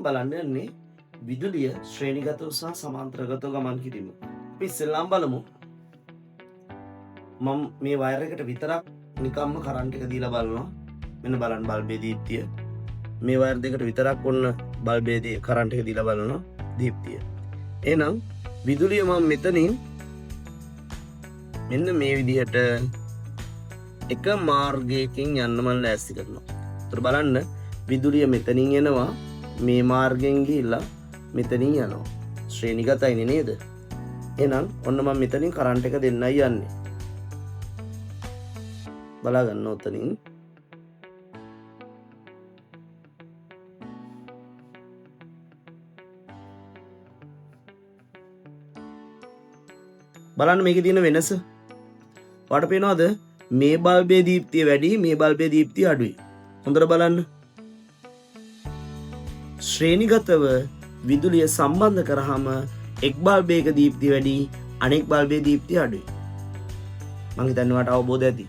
දැන් බලන්න යන්නේ විදුලිය ශ්‍රේණිගතව සහ සමාන්තරගතව ගමන් කිරීම. අපි ඉස්සෙල්ලාම බලමු. මම මේ වයර් එකට විතරක් නිකම්ම කරන්ට් එක දීලා බලනවා. මෙන්න බලන්න බල්බේ දීප්තිය. මේ වයර් දෙකට විතරක් ඔන්න බල්බේ කරන්ට් එක දීලා බලනවා දීප්තිය. එහෙනම් විදුලිය මම මෙතනින් මෙන්න මේ විදිහට එක මාර්ගයකින් යන්න මම ලෑස්ති කරනවා. ඒතර බලන්න විදුලිය මෙතනින් එනවා මේ මාර්ගයෙන් ගිහිල්ලා මෙතනින් යනවා. ශ්‍රේණිගතයිනේ නේද? එහෙනම් ඔන්න මම මෙතනින් කරන්ට් එක දෙන්නයි යන්නේ. බලා ගන්න උතනින්. බලන්න මේකේ තියෙන වෙනස. ඔයාලට පේනවද? මේ බල්බේ දීප්තිය වැඩි, මේ බල්බේ දීප්තිය අඩුයි. හොඳට බලන්න. ශ්‍රේණිගතව විදුලිය සම්බන්ධ කරාම එක් බල්බයක දීප්තිය වැඩි, අනෙක් බල්බේ දීප්තිය අඩුයි. මම හිතන්නේ ඔයාලට අවබෝධ ඇති.